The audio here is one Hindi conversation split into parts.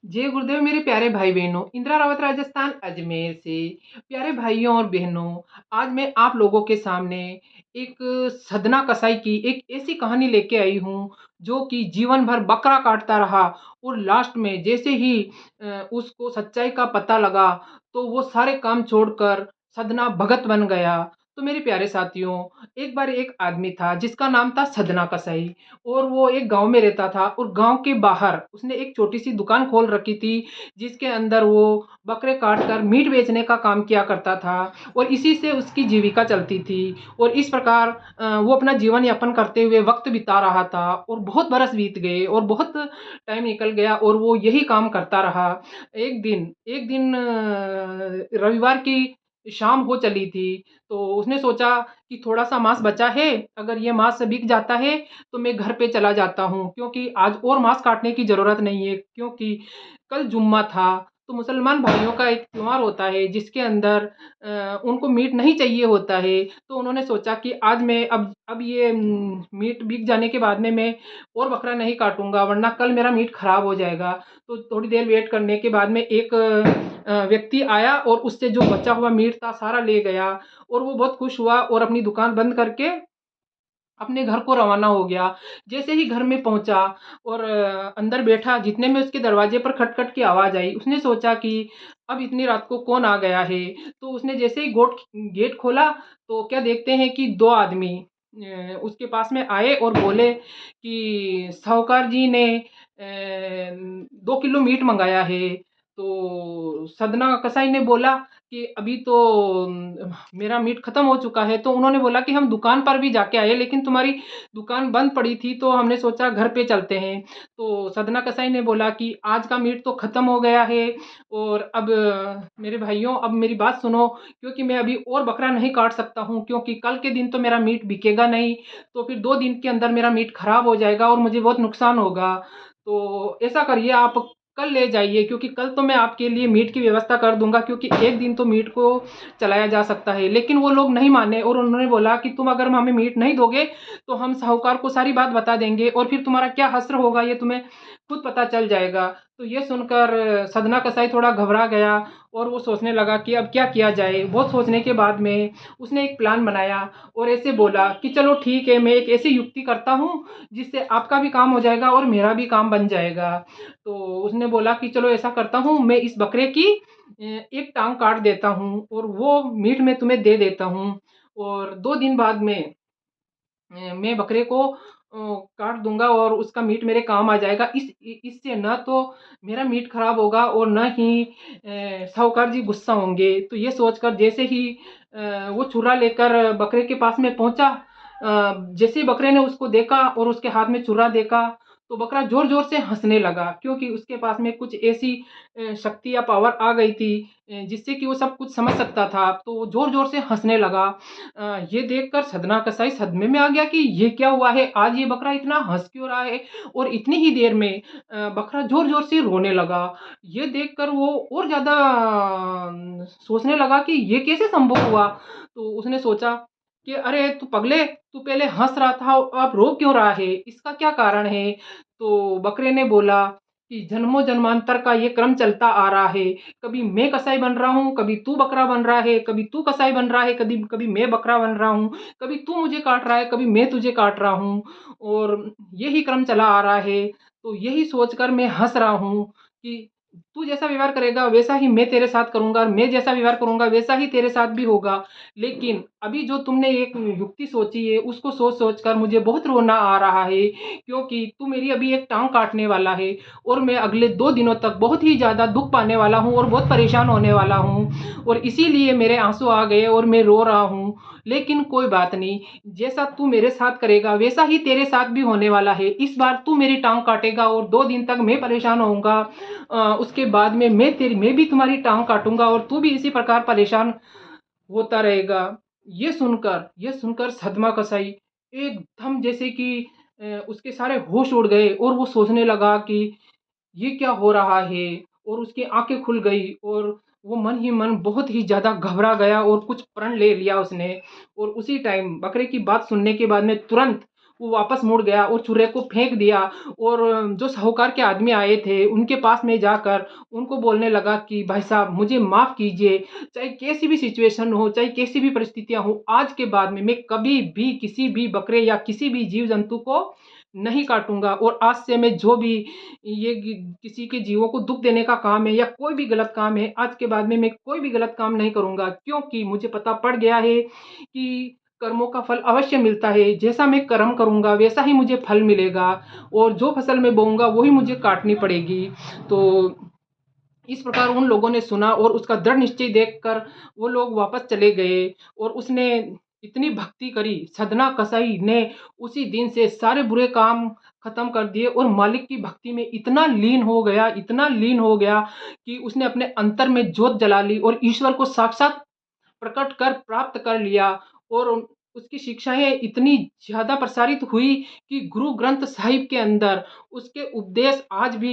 जय गुरुदेव मेरे प्यारे भाई बहनों, इंदिरा रावत राजस्थान अजमेर से। प्यारे भाइयों और बहनों, आज मैं आप लोगों के सामने एक सदना कसाई की एक ऐसी कहानी लेके आई हूँ जो कि जीवन भर बकरा काटता रहा और लास्ट में जैसे ही उसको सच्चाई का पता लगा तो वो सारे काम छोड़कर सदना भगत बन गया। तो मेरे प्यारे साथियों, एक बार एक आदमी था जिसका नाम था सदना कसाई और वो एक गाँव में रहता था और गाँव के बाहर उसने एक छोटी-सी दुकान खोल रखी थी, जिसके अंदर वो बकरे काट कर मीट बेचने का काम किया करता था और इसी से उसकी जीविका चलती थी और इस प्रकार वो अपना जीवन यापन करते हुए वक़्त बिता रहा था और बहुत बरस बीत गए और बहुत टाइम निकल गया और वो यही काम करता रहा। एक दिन रविवार की शाम हो चली थी, तो उसने सोचा कि थोड़ा-सा माँस बचा है, अगर ये माँस बिक जाता है तो मैं घर पे चला जाता हूँ क्योंकि आज और मांस काटने की ज़रूरत नहीं है क्योंकि कल जुम्मा था। तो मुसलमान भाइयों का एक त्योहार होता है जिसके अंदर उनको मीट नहीं चाहिए होता है। तो उन्होंने सोचा कि आज मैं अब ये मीट बिक जाने के बाद में मैं और बकरा नहीं काटूँगा वरना कल मेरा मीट खराब हो जाएगा। तो थोड़ी देर वेट करने के बाद में एक व्यक्ति आया और उससे जो बचा हुआ मीट था सारा ले गया और वो बहुत खुश हुआ और अपनी दुकान बंद करके अपने घर को रवाना हो गया। जैसे ही घर में पहुँचा और अंदर बैठा, जितने में उसके दरवाजे पर खट-खट की आवाज़ आई, उसने सोचा कि अब इतनी रात को कौन आ गया है? तो उसने जैसे ही गेट खोला, तो क्या देखते हैं कि 2 आदमी उसके पास में आए और बोले कि साहूकार जी ने 2 किलो मीट मँगाया है। तो सदना कसाई ने बोला कि अभी तो मेरा मीट खत्म हो चुका है। तो उन्होंने बोला कि हम दुकान पर भी जाके आए लेकिन तुम्हारी दुकान बंद पड़ी थी तो हमने सोचा घर पे चलते हैं। तो सदना कसाई ने बोला कि आज का मीट तो खत्म हो गया है और अब मेरे भाइयों अब मेरी बात सुनो क्योंकि मैं अभी और बकरा नहीं काट सकता हूँ क्योंकि कल के दिन तो मेरा मीट बिकेगा नहीं, तो फिर 2 दिन के अंदर मेरा मीट खराब हो जाएगा और मुझे बहुत नुकसान होगा। तो ऐसा करिए आप कल ले जाइए क्योंकि कल तो मैं आपके लिए मीट की व्यवस्था कर दूँगा क्योंकि एक दिन तो मीट को चलाया जा सकता है। लेकिन वो लोग नहीं माने और उन्होंने बोला कि तुम अगर हमें मीट नहीं दोगे तो हम साहूकार को सारी बात बता देंगे और फिर तुम्हारा क्या हश्र होगा ये तुम्हें खुद पता चल जाएगा। तो ये सुनकर सदना कसाई थोड़ा घबरा गया और वो सोचने लगा कि अब क्या किया जाए। बहुत सोचने के बाद में उसने एक प्लान बनाया और ऐसे बोला कि चलो ठीक है, मैं एक ऐसी युक्ति करता हूँ जिससे आपका भी काम हो जाएगा और मेरा भी काम बन जाएगा। तो उसने बोला कि चलो ऐसा करता हूँ, मैं इस बकरे की एक टाँग काट देता हूँ और वो मीट मैं तुम्हें दे देता हूँ और 2 दिन बाद में मैं बकरे को काट दूँगा और उसका मीट मेरे काम आ जाएगा। इससे ना तो मेरा मीट खराब होगा और ना ही साहूकार जी गुस्सा होंगे। तो ये सोचकर जैसे ही वो छुरा लेकर बकरे के पास में पहुँचा, जैसे ही बकरे ने उसको देखा और उसके हाथ में छुरा देखा, तो बकरा ज़ोर-ज़ोर से हँसने लगा क्योंकि उसके पास में कुछ ऐसी शक्ति या पावर आ गई थी जिससे कि वो सब कुछ समझ सकता था। तो वो ज़ोर-ज़ोर से हँसने लगा। ये देखकर सदना कसाई सदमे में आ गया कि ये क्या हुआ है? आज ये बकरा इतना हँस क्यों रहा है? और इतनी ही देर में बकरा ज़ोर-ज़ोर से रोने लगा। ये देखकर वो और ज़्यादा सोचने लगा कि ये कैसे संभव हुआ? तो उसने सोचा कि अरे तू पगले! तू पहले हँस रहा था, अब रो क्यों रहा है? इसका क्या कारण है? तो बकरे ने बोला कि जन्मों-जन्मांतर का ये क्रम चलता आ रहा है। कभी मैं कसाई बन रहा हूँ, कभी तू बकरा बन रहा है, कभी तू कसाई बन रहा है, कभी कभी मैं बकरा बन रहा हूँ, कभी तू मुझे काट रहा है, कभी मैं तुझे काट रहा हूँ और यही क्रम चला आ रहा है। तो यही सोचकर मैं हँस रहा हूँ कि तू जैसा व्यवहार करेगा वैसा ही मैं तेरे साथ करूँगा और मैं जैसा व्यवहार करूँगा वैसा ही तेरे साथ भी होगा। लेकिन अभी जो तुमने एक युक्ति सोची है उसको सोच-सोच कर मुझे बहुत रोना आ रहा है क्योंकि तू मेरी अभी एक टाँग काटने वाला है और मैं अगले 2 दिनों तक बहुत ही ज़्यादा दुःख पाने वाला हूँ और बहुत परेशान होने वाला हूँ और इसीलिए मेरे आँसू आ गए और मैं रो रहा हूँ। लेकिन कोई बात नहीं, जैसा तू मेरे साथ करेगा वैसा ही तेरे साथ भी होने वाला है। इस बार तू मेरी टाँग काटेगा और 2 दिन तक मैं परेशान होऊँगा। उसके बाद में मैं भी तुम्हारी टाँग काटूँगा और तू भी इसी प्रकार परेशान होता रहेगा। ये सुनकर सदमा कसाई एकदम जैसे कि उसके सारे होश उड़ गए और वो सोचने लगा कि ये क्या हो रहा है? और उसकी आँखें खुल गई और वो मन ही मन बहुत ही ज़्यादा घबरा गया और कुछ प्रण ले लिया उसने और उसी टाइम बकरे की बात सुनने के बाद में तुरंत वो वापस मुड़ गया और छुरे को फेंक दिया। और जो साहूकार के आदमी आए थे उनके पास में जाकर उनको बोलने लगा कि भाई साहब मुझे माफ़ कीजिए, चाहे कैसी भी सिचुएशन हो, चाहे कैसी भी परिस्थितियाँ हो, आज के बाद में मैं कभी भी किसी भी बकरे या किसी भी जीव-जंतु को नहीं काटूँगा। और आज से मैं जो भी ये किसी के जीवों को दुःख देने का काम है या कोई भी गलत काम है, आज के बाद में मैं कोई भी गलत काम नहीं करूँगा, क्योंकि मुझे पता पड़ गया है कि कर्मों का फल अवश्य मिलता है। जैसा मैं कर्म करूँगा वैसा ही मुझे फल मिलेगा और जो फसल मैं बोऊँगा वही मुझे काटनी पड़ेगी। तो इस प्रकार उन लोगों ने सुना और उसका दृढ़ निश्चय देखकर वो लोग वापस चले गए। और उसने इतनी भक्ति करी, सधना कसाई ने उसी दिन से सारे बुरे काम खत्म कर दिए और मालिक की भक्ति में इतना लीन हो गया, इतना लीन हो गया कि उसने अपने अंतर में ज्योत जला ली और ईश्वर को साक्षात प्रकट कर प्राप्त कर लिया। और उसकी शिक्षाएँ इतनी ज़्यादा प्रसारित हुई कि गुरु ग्रंथ साहिब के अंदर उसके उपदेश आज भी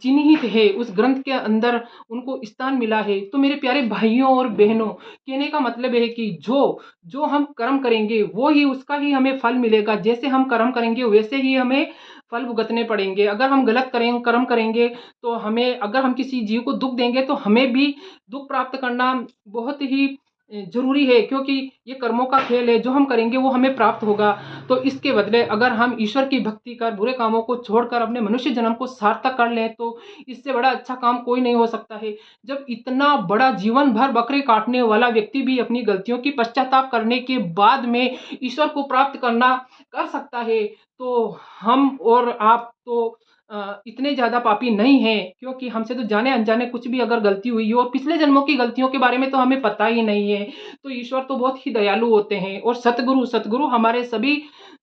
चिन्हित है, उस ग्रंथ के अंदर उनको स्थान मिला है। तो मेरे प्यारे भाइयों और बहनों, कहने का मतलब है कि जो हम कर्म करेंगे वो ही उसका ही हमें फल मिलेगा। जैसे हम कर्म करेंगे वैसे ही हमें फल भुगतने पड़ेंगे। अगर हम गलत कर्म करेंगे तो हमें, अगर हम किसी जीव को दुःख देंगे तो हमें भी दुःख प्राप्त करना बहुत ही ज़रूरी है, क्योंकि ये कर्मों का खेल है, जो हम करेंगे वो हमें प्राप्त होगा। तो इसके बदले अगर हम ईश्वर की भक्ति कर बुरे कामों को छोड़कर अपने मनुष्य जन्म को सार्थक कर लें तो इससे बड़ा अच्छा काम कोई नहीं हो सकता है। जब इतना बड़ा जीवन भर बकरे काटने वाला व्यक्ति भी अपनी गलतियों की पश्चाताप करने के बाद में ईश्वर को प्राप्त कर सकता है, तो हम और आप तो इतने ज़्यादा पापी नहीं हैं, क्योंकि हमसे तो जाने-अनजाने कुछ भी अगर गलती हुई हो और पिछले जन्मों की गलतियों के बारे में तो हमें पता ही नहीं है। तो ईश्वर तो बहुत ही दयालु होते हैं और सतगुरु हमारे सभी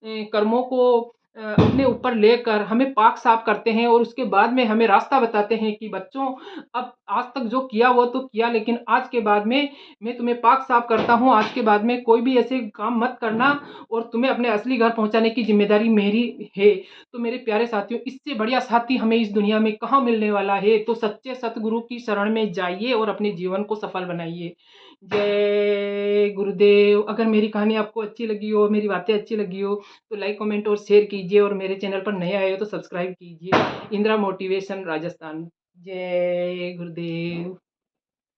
कर्मों को अपने ऊपर लेकर हमें पाक साफ करते हैं और उसके बाद में हमें रास्ता बताते हैं कि बच्चों, अब आज तक जो किया वो तो किया, लेकिन आज के बाद में मैं तुम्हें पाक साफ करता हूँ। आज के बाद में कोई भी ऐसे काम मत करना और तुम्हें अपने असली घर पहुँचाने की ज़िम्मेदारी मेरी है। तो मेरे प्यारे साथियों, इससे बढ़िया साथी हमें इस दुनिया में कहाँ मिलने वाला है। तो सच्चे सतगुरु की शरण में जाइए और अपने जीवन को सफल बनाइए। जय गुरुदेव। अगर मेरी कहानी आपको अच्छी लगी हो, मेरी बातें अच्छी लगी हो तो लाइक, कमेंट और शेयर कीजिए और मेरे चैनल पर नए आए हो तो सब्सक्राइब कीजिए। इंदिरा मोटिवेशन राजस्थान। जय गुरुदेव।